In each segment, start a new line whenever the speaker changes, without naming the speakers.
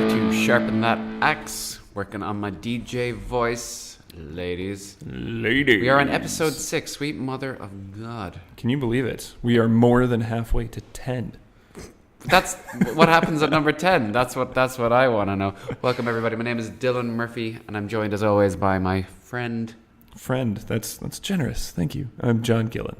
back to Sharpen That Axe, working on my DJ voice. Ladies. We are on episode 6, Sweet Mother of God.
Can you believe it? We are more than halfway to 10.
That's what happens at number 10. That's what I want to know. Welcome, everybody. My name is Dylan Murphy, and I'm joined, as always, by my friend.
That's generous. Thank you. I'm John Gillen.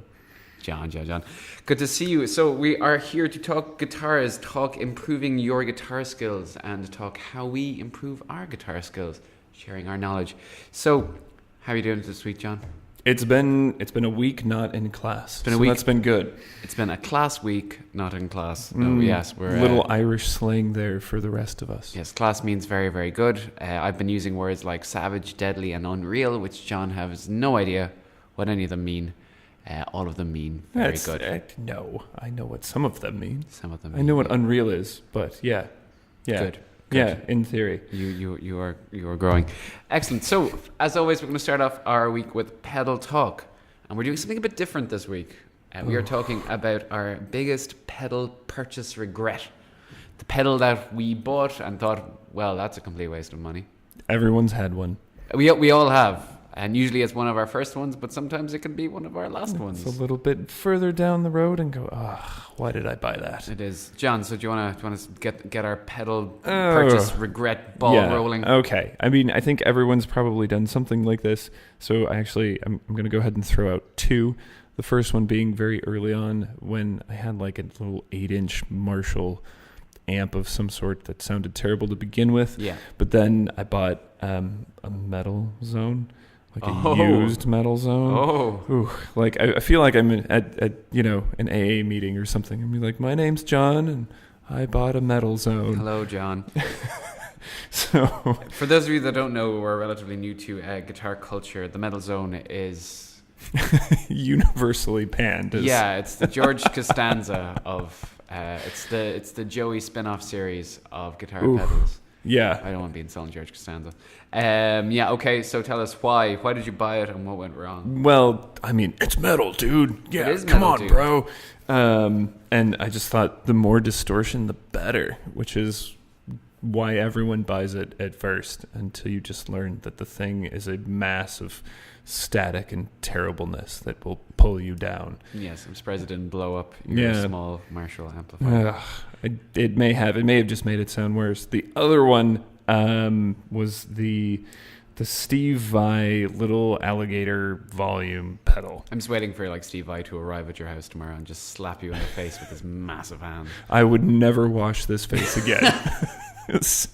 John. Good to see you. So we are here to talk guitars, talk improving your guitar skills, and talk how we improve our guitar skills, sharing our knowledge. So, how are you doing this week, John?
It's been a week not in class. That's been good.
It's been a class week, not in class. Yes, we're
little Irish slang there for the rest of us.
Yes, class means very, very good. I've been using words like savage, deadly, and unreal, which John has no idea what any of them mean. All of them mean very good.
No, I know what some of them mean.
Some of them.
I know what unreal is, but yeah.
Good.
Yeah, in theory.
You are growing. Excellent. So, as always, we're going to start off our week with pedal talk. And we're doing something a bit different this week. We are talking about our biggest pedal purchase regret. The pedal that we bought and thought, well, that's a complete waste of money.
Everyone's had one.
We all have. And usually it's one of our first ones, but sometimes it can be one of our last ones.
It's a little bit further down the road and go, why did I buy that?
It is. John, so do you want to get our pedal purchase regret ball rolling?
Okay. I mean, I think everyone's probably done something like this. So I'm going to go ahead and throw out two. The first one being very early on when I had like a little 8-inch Marshall amp of some sort that sounded terrible to begin with. Yeah. But then I bought a metal zone. Like a used metal zone. Ooh, like I feel like I'm at an AA meeting or something. I'm like, my name's John, and I bought a metal zone.
Hello, John.
So,
for those of you that don't know, we're relatively new to guitar culture. The metal zone is
universally panned.
It's the George Costanza of it's the Joey spin-off series of guitar pedals.
Yeah.
I don't want to be insulting George Costanza. Okay, so tell us why. Why did you buy it and what went wrong?
Well, I mean, it's metal, dude. Yeah,
it is
come
metal,
on,
dude.
Bro. And I just thought the more distortion, the better, which is why everyone buys it at first until you just learn that the thing is a mass of static and terribleness that will pull you down.
Yes, I'm surprised it didn't blow up your small Marshall amplifier.
It may have just made it sound worse. The other one was the Steve Vai little alligator volume pedal.
I'm just waiting for Steve Vai to arrive at your house tomorrow and just slap you in the face with his massive hand.
I would never wash this face again. So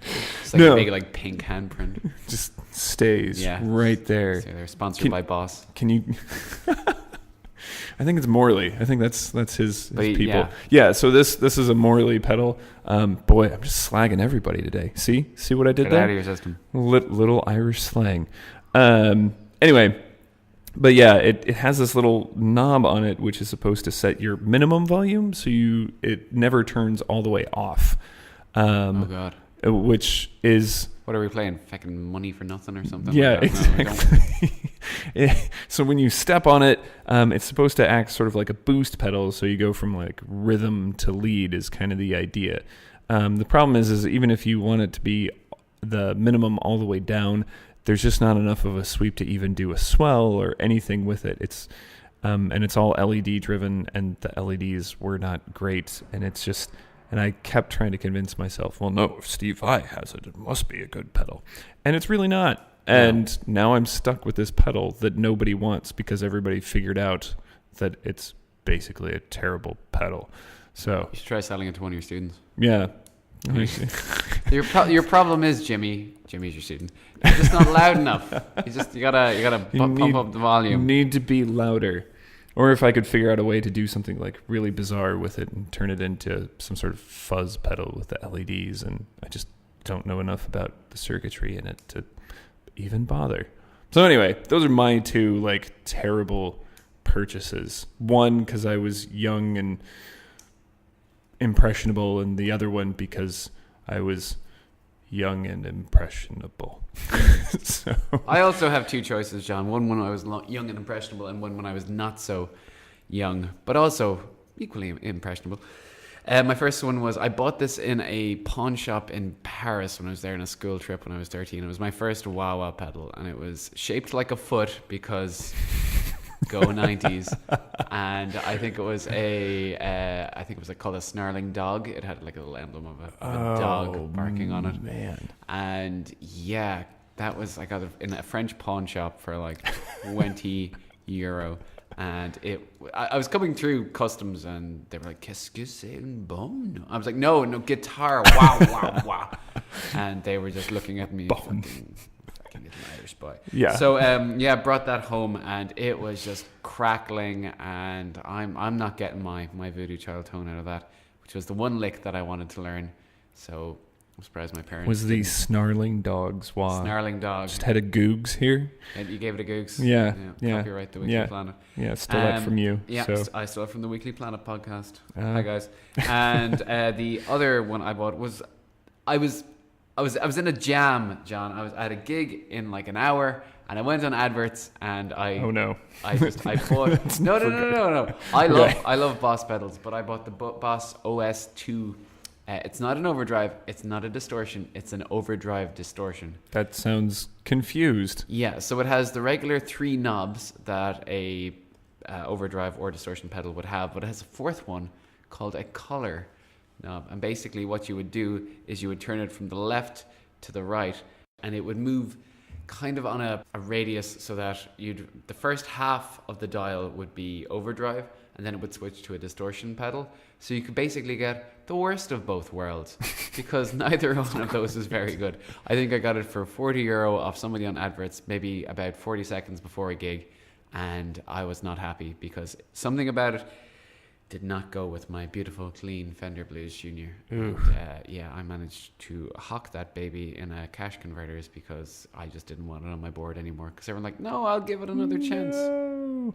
it's like a big pink handprint.
Just stays right there.
So they're sponsored by Boss.
Can you? I think it's Morley. I think that's his people.
Yeah.
So this is a Morley pedal. Boy, I'm just slagging everybody today. See what I did there?
Get out of your system.
Little Irish slang. Anyway, but yeah, it has this little knob on it which is supposed to set your minimum volume, so it never turns all the way off.
Oh God.
Which is...
What are we playing? Fucking Money for Nothing or something?
Yeah, exactly. So when you step on it, it's supposed to act sort of like a boost pedal, so you go from like rhythm to lead is kind of the idea. The problem is even if you want it to be the minimum all the way down, there's just not enough of a sweep to even do a swell or anything with it. It's and it's all LED driven, and the LEDs were not great, and it's just... And I kept trying to convince myself, well, no, if Steve Vai has it, it must be a good pedal. And it's really not. And now I'm stuck with this pedal that nobody wants because everybody figured out that it's basically a terrible pedal. So
you should try selling it to one of your students.
Yeah.
Your problem is Jimmy's your student. You're just not loud enough. You gotta pump up the volume.
You need to be louder. Or if I could figure out a way to do something like really bizarre with it and turn it into some sort of fuzz pedal with the LEDs, and I just don't know enough about the circuitry in it to even bother. So anyway, those are my two terrible purchases. One because I was young and impressionable, and the other one because I was young and impressionable. So
I also have two choices, John. One when I was young and impressionable, and one when I was not so young, but also equally impressionable. My first one was I bought this in a pawn shop in Paris when I was there on a school trip when I was 13. It was my first Wawa pedal, and it was shaped like a foot because go 90s. And I think it was called a snarling dog. It had like a little emblem of a dog barking on it.
Man.
And yeah, that was, I got it in a French pawn shop for like 20 euro. And I was coming through customs and they were like, qu'est-ce que c'est un bon? I was like, no, guitar, wow, wow, wow. And they were just looking at me, fucking little Irish boy.
Yeah.
So brought that home and it was just crackling, and I'm not getting my voodoo child tone out of that, which was the one lick that I wanted to learn. So I'm surprised my parents
Was the
didn't.
snarling dogs? Wow.
Snarling dog.
Just had a googs here.
And you gave it a googs.
Yeah.
Copyright the Weekly Planet.
Yeah, stole that from you.
Yeah,
so.
I stole it from the Weekly Planet podcast. Hi guys. And the other one I bought was I was in a jam, John. I had a gig in like an hour, and I went on adverts, and I bought no. I love Boss pedals, but I bought the Boss OS 2. It's not an overdrive. It's not a distortion. It's an overdrive distortion.
That sounds confused.
Yeah, so it has the regular 3 knobs that a overdrive or distortion pedal would have, but it has a 4th one called a color knob. And basically what you would do is you would turn it from the left to the right, and it would move kind of on a radius, so that the first half of the dial would be overdrive, and then it would switch to a distortion pedal. So you could basically get the worst of both worlds, because neither one of those is very good. I think I got it for 40 euro off somebody on adverts, maybe about 40 seconds before a gig, and I was not happy because something about it did not go with my beautiful, clean Fender Blues Junior. And, I managed to hawk that baby in a cash converters because I just didn't want it on my board anymore. Because everyone's like, no, I'll give it another chance. No.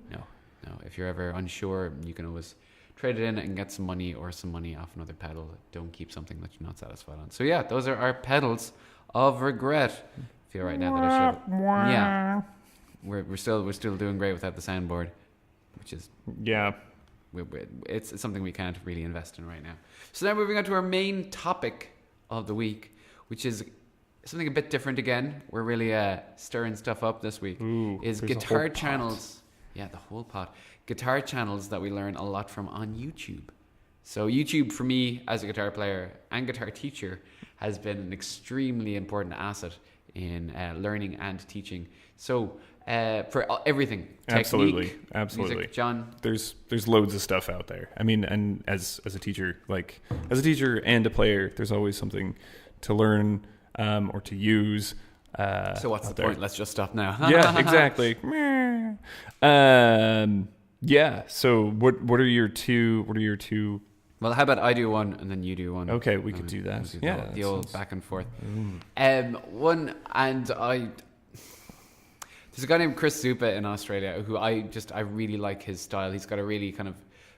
If you're ever unsure, you can always trade it in and get some money off another pedal. Don't keep something that you're not satisfied on. So yeah, those are our pedals of regret. I feel right now that I should. Yeah, we're still doing great without the soundboard, which is it's something we can't really invest in right now. So now moving on to our main topic of the week, which is something a bit different again. We're really stirring stuff up this week. Is guitar channels. Yeah, the whole pot. Guitar channels that we learn a lot from on YouTube. So YouTube, for me, as a guitar player and guitar teacher, has been an extremely important asset in learning and teaching. So for everything, technique,
absolutely,
music, John.
There's loads of stuff out there. I mean, and as a teacher, and a player, there's always something to learn or to use.
So what's the point? Let's just stop now.
Yeah, exactly. So what are your two?
Well, how about I do one and then you do one?
Okay, we could do that.
The old back and forth. There's a guy named Chris Zupa in Australia who I really like his style. He's got a really kind of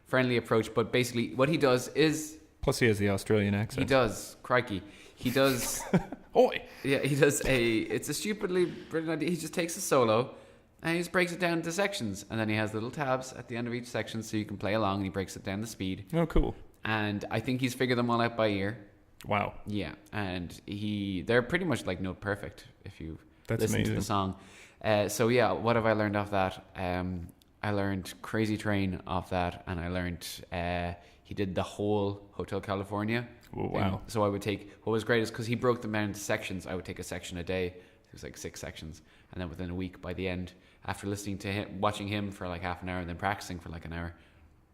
friendly approach, but basically what he does is...
Plus he has the Australian accent.
He does. Crikey. He does...
Oi!
Yeah, he does it's a stupidly brilliant idea. He just takes a solo and he just breaks it down into sections. And then he has little tabs at the end of each section so you can play along, and he breaks it down the speed.
Oh, cool.
And I think he's figured them all out by ear.
Wow.
Yeah, and they're pretty much like note perfect if you listen
amazing.
to the song. So yeah, what have I learned off that? I learned Crazy Train off that, and I learned he did the whole Hotel California.
Oh, wow.
So I would take, what was great is because he broke them down into sections. I would take a section a day. It was like 6 sections. And then within a week, by the end, after listening to him, watching him for like half an hour and then practicing for like an hour,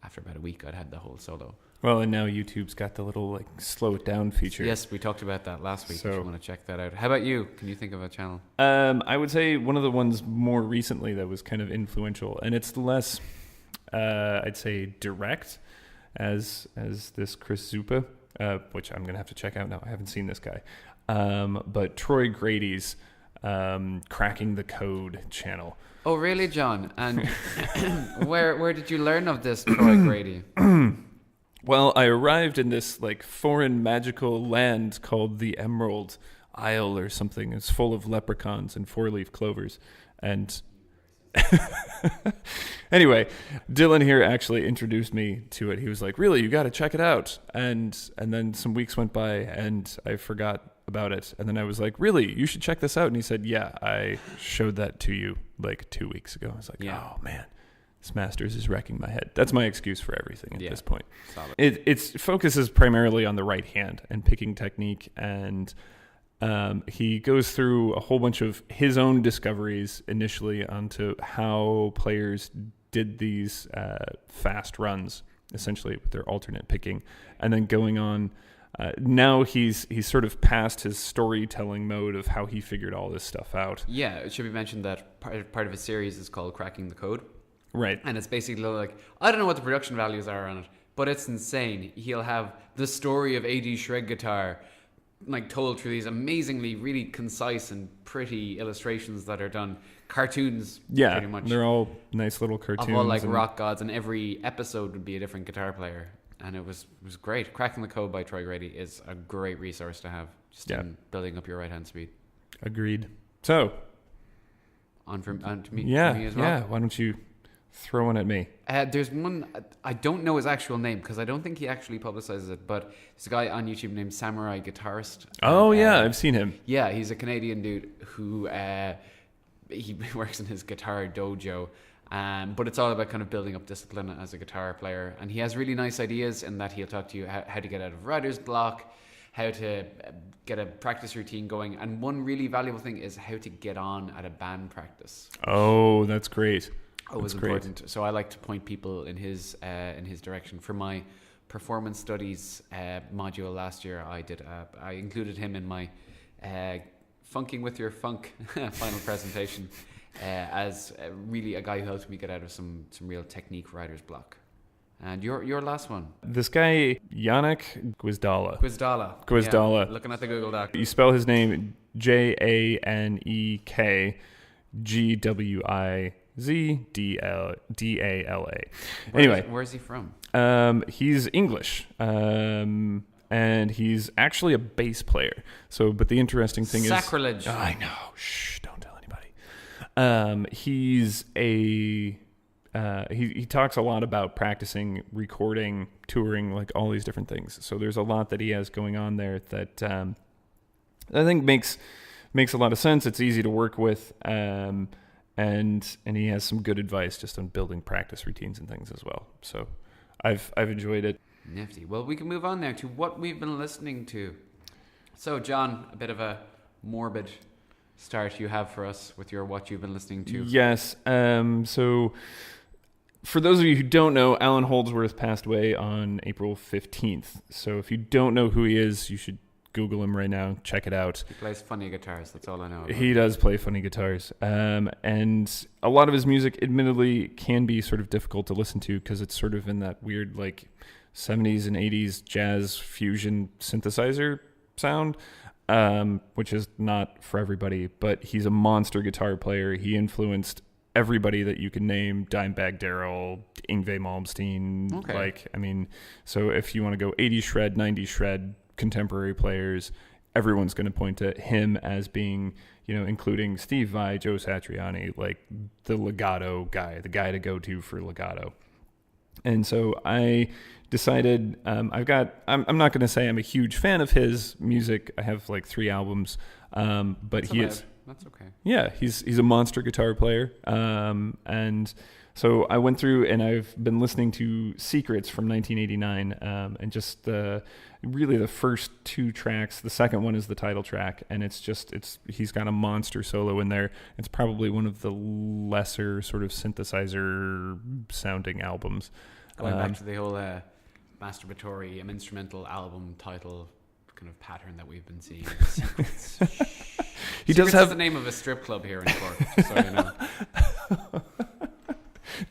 after about a week, I'd had the whole solo.
Well, and now YouTube's got the little slow it down feature.
Yes, we talked about that last week. So, if you want to check that out. How about you? Can you think of a channel?
I would say one of the ones more recently that was kind of influential, and it's less, I'd say, direct as this Chris Zupa, which I'm gonna have to check out now. I haven't seen this guy, but Troy Grady's Cracking the Code channel.
Oh, really, John? And where did you learn of this Troy Grady?
Well, I arrived in this foreign magical land called the Emerald Isle or something. It's full of leprechauns and 4-leaf clovers. And Anyway, Dylan here actually introduced me to it. He was like, "Really, you got to check it out." And then some weeks went by, and I forgot about it. And then I was like, "Really, you should check this out." And he said, "Yeah, I showed that to you like 2 weeks ago." I was like, "Oh man, this Masters is wrecking my head." That's my excuse for everything at this point. It focuses primarily on the right hand and picking technique, and he goes through a whole bunch of his own discoveries initially onto how players did these fast runs, essentially with their alternate picking, and then going on. Now he's sort of past his storytelling mode of how he figured all this stuff out.
Yeah, it should be mentioned that part of his series is called Cracking the Code.
Right.
And it's basically like, I don't know what the production values are on it, but it's insane. He'll have the story of A.D. Shred guitar like told through these amazingly really concise and pretty illustrations that are done. Cartoons, pretty much.
They're all nice little cartoons.
Of all like rock gods, and every episode would be a different guitar player. And it was great. Cracking the Code by Troy Grady is a great resource to have just in building up your right hand speed.
Agreed. So,
on to me as well.
Yeah, why don't you throw one at me?
There's one, I don't know his actual name because I don't think he actually publicizes it, but there's a guy on YouTube named Samurai Guitarist.
Oh, I've seen him.
Yeah, he's a Canadian dude who he works in his guitar dojo, but it's all about kind of building up discipline as a guitar player. And he has really nice ideas in that he'll talk to you how to get out of writer's block, how to get a practice routine going. And one really valuable thing is how to get on at a band practice.
Oh, that's great.
Always important. So I like to point people in his direction. For my performance studies module last year, I included him in my Funking with Your Funk final presentation as really a guy who helped me get out of some real technique writer's block. And your last one.
This guy, Yannick Gwizdala.
Yeah, looking at the Google Doc.
You spell his name Janek Gwizdala. Anyway.
Where's he from?
He's English. And he's actually a bass player. But the interesting thing is...
Sacrilege.
Oh, I know. Shh, don't tell anybody. He's a... He talks a lot about practicing, recording, touring, like all these different things. So there's a lot that he has going on there that I think makes a lot of sense. It's easy to work with, and he has some good advice just on building practice routines and things as well. So I've enjoyed it.
Nifty. Well, we can move on now to what we've been listening to. So, John, a bit of a morbid start you have for us with your what you've been listening to.
Yes. So for those of you who don't know, Alan Holdsworth passed away on April 15th. So if you don't know who he is, you should Google him right now. Check it out.
He plays funny guitars. That's all I know about.
He does play funny guitars. And a lot of his music, admittedly, can be sort of difficult to listen to because it's sort of in that weird, like, 70s and 80s jazz fusion synthesizer sound, which is not for everybody. But he's a monster guitar player. He influenced everybody that you can name: Dimebag Darrell, Yngwie Malmsteen.
Okay.
So if you want to go 80s shred, 90s shred, contemporary players, everyone's going to point to him as being, including Steve Vai, Joe Satriani, like the legato guy, the guy to go to for legato. And so I decided, I'm not going to say I'm a huge fan of his music. I have like 3 albums, but
That's okay.
Yeah, he's a monster guitar player. And so I went through and I've been listening to Secrets from 1989, and just really the first 2 tracks. The second one is the title track, and he's got a monster solo in there. It's probably one of the lesser sort of synthesizer sounding albums.
Going back to the whole masturbatory instrumental album title kind of pattern that we've been seeing. Secrets.
He
Secrets
does have
is the name of a strip club here in Cork, just so you know.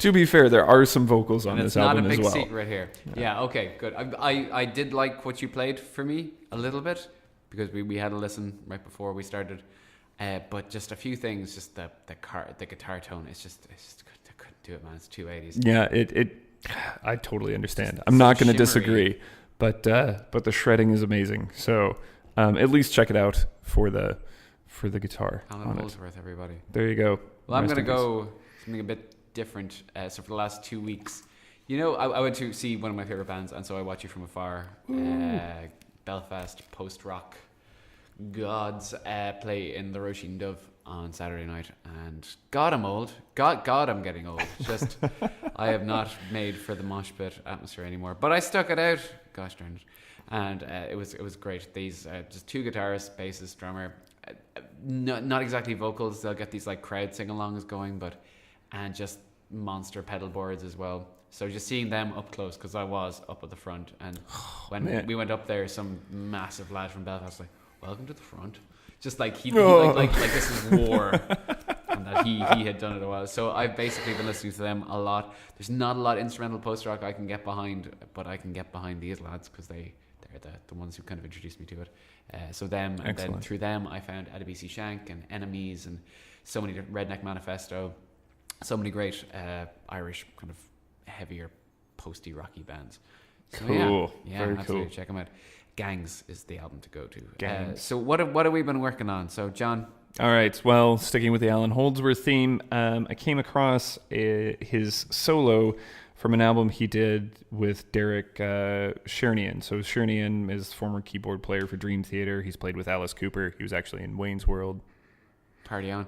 To be fair, there are some vocals on this album as well.
It's not a big secret here. Yeah, okay, good. I did like what you played for me a little bit because we had a listen right before we started. But just a few things, just the guitar tone. It's just I couldn't do it, man. It's 280s.
Yeah, I totally understand. I'm not going to disagree, but the shredding is amazing. So at least check it out for the for the guitar.
Alan Holdsworth, everybody.
There you go.
Well, I'm going to go something a bit different. So for the last 2 weeks, I went to see one of my favorite bands, and so I Watch You From Afar. Belfast post-rock gods play in the Roisin Dove on Saturday night, and God, I'm old. God, I'm getting old. Just I have not made for the mosh pit atmosphere anymore, but I stuck it out. Gosh darn it! And it was great. These just 2 guitarists, bassist, drummer. Not exactly vocals. They'll get these like crowd sing-alongs going, and just monster pedal boards as well. So just seeing them up close, because I was up at the front, and when we went up there, some massive lad from Belfast was like, "Welcome to the front," just like he like this is war, and that he had done it a while. So I've basically been listening to them a lot. There's not a lot of instrumental post rock I can get behind, but I can get behind these lads because they're the ones who kind of introduced me to it. So them, and
Excellent.
then through them I found Adebisi Shank and Enemies and so many Redneck Manifesto, so many great Irish kind of heavier posty rocky bands. So
cool.
Yeah,
very
absolutely.
cool.
Check them out. Gangs is the album to go to.
Gangs.
So what have we been working on? So John.
All right. Well, sticking with the Alan Holdsworth theme, I came across his solo from an album he did with Derek Chernian. So Chernian is former keyboard player for Dream Theater. He's played with Alice Cooper. He was actually in Wayne's World.
Party on.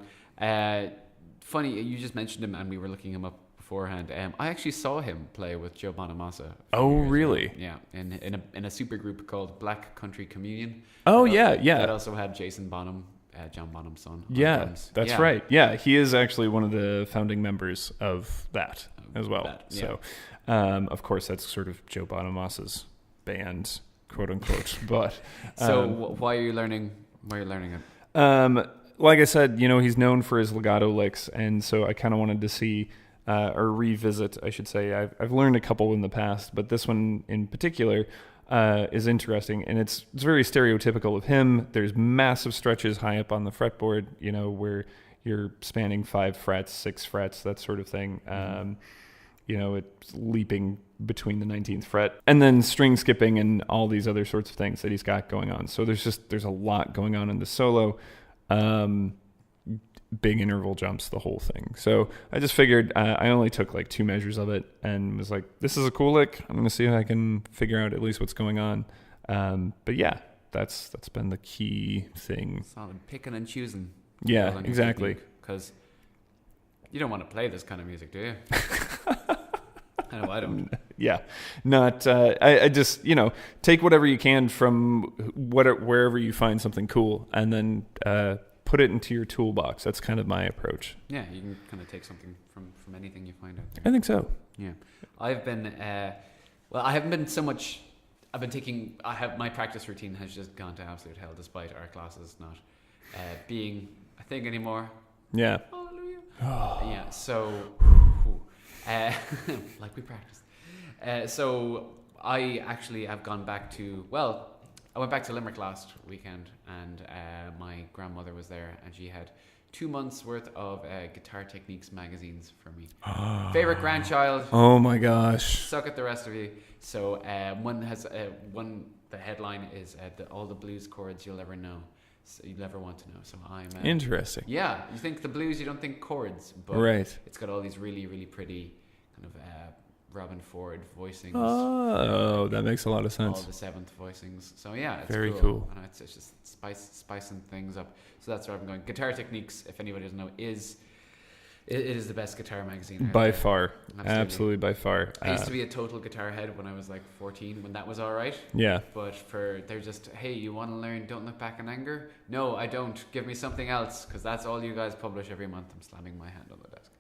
Funny, you just mentioned him, and we were looking him up beforehand. I actually saw him play with Joe Bonamassa.
Oh, really?
Ago. Yeah, in a super group called Black Country Communion.
Oh, yeah.
That also had Jason Bonham, John Bonham's son.
Yeah, that's right. Yeah, he is actually one of the founding members of that as well. So, of course, that's sort of Joe Bonamassa's band, quote unquote. But
so, why are you learning? Why are you learning it?
Like I said, he's known for his legato licks, and so I kind of wanted to see or revisit, I should say. I've learned a couple in the past, but this one in particular is interesting, and it's very stereotypical of him. There's massive stretches high up on the fretboard, where you're spanning 5 frets, 6 frets, that sort of thing. It's leaping between the 19th fret, and then string skipping and all these other sorts of things that he's got going on. So there's a lot going on in the solo. Big interval jumps, the whole thing. So I just figured I only took like 2 measures of it and was like, this is a cool lick. I'm going to see if I can figure out at least what's going on. But yeah, that's been the key thing.
Solid picking and choosing.
Yeah, exactly.
Because you don't want to play this kind of music, do you? I know I don't.
Yeah, not. I just take whatever you can from wherever you find something cool, and then put it into your toolbox. That's kind of my approach.
Yeah, you can kind of take something from anything you find out there.
I think so.
Yeah, I've been. I haven't been so much. I've been taking. My practice routine has just gone to absolute hell, despite our classes not being a thing anymore.
Yeah.
Hallelujah. Yeah. So. Like we practiced. So I actually have gone back to, I went back to Limerick last weekend, and my grandmother was there, and she had 2 months worth of Guitar Techniques magazines for me. Favorite grandchild.
Oh my gosh.
Suck at the rest of you. So one has the headline is all the blues chords you'll ever know. So you'll ever want to know. So I'm
interesting.
Yeah, you think the blues, you don't think chords, but
right.
It's got all these really, really pretty kind of Robin Ford voicings.
Oh, that makes a lot of sense.
All the 7th voicings. So yeah, it's
very cool.
And it's just spicing things up. So that's where I'm going. Guitar Techniques, if anybody doesn't know, it is the best guitar magazine
by
there.
far. Absolutely by far.
I used to be a total guitar head when I was like 14, when that was all right.
Yeah.
But they're just, hey, you want to learn Don't Look Back in Anger? No, I don't. Give me something else, because that's all you guys publish every month. I'm slamming my hand on the desk.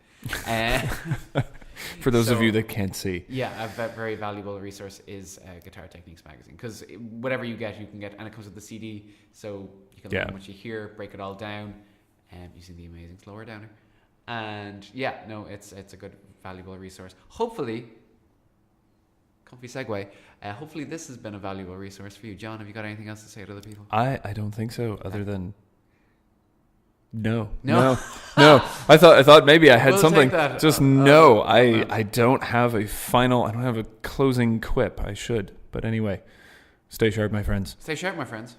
For those of you that can't see.
Yeah, a very valuable resource is Guitar Techniques magazine, because whatever you get, and it comes with the CD, so you can learn what you hear, break it all down, using the amazing slower downer. And yeah, no, it's a good, valuable resource. Hopefully, comfy segue. Hopefully, this has been a valuable resource for you, John. Have you got anything else to say to other people?
I don't think so. Other than no. I thought maybe I had something. Just no. I don't have a final. I don't have a closing quip. I should, but anyway, stay sharp, my friends.
Stay sharp, my friends.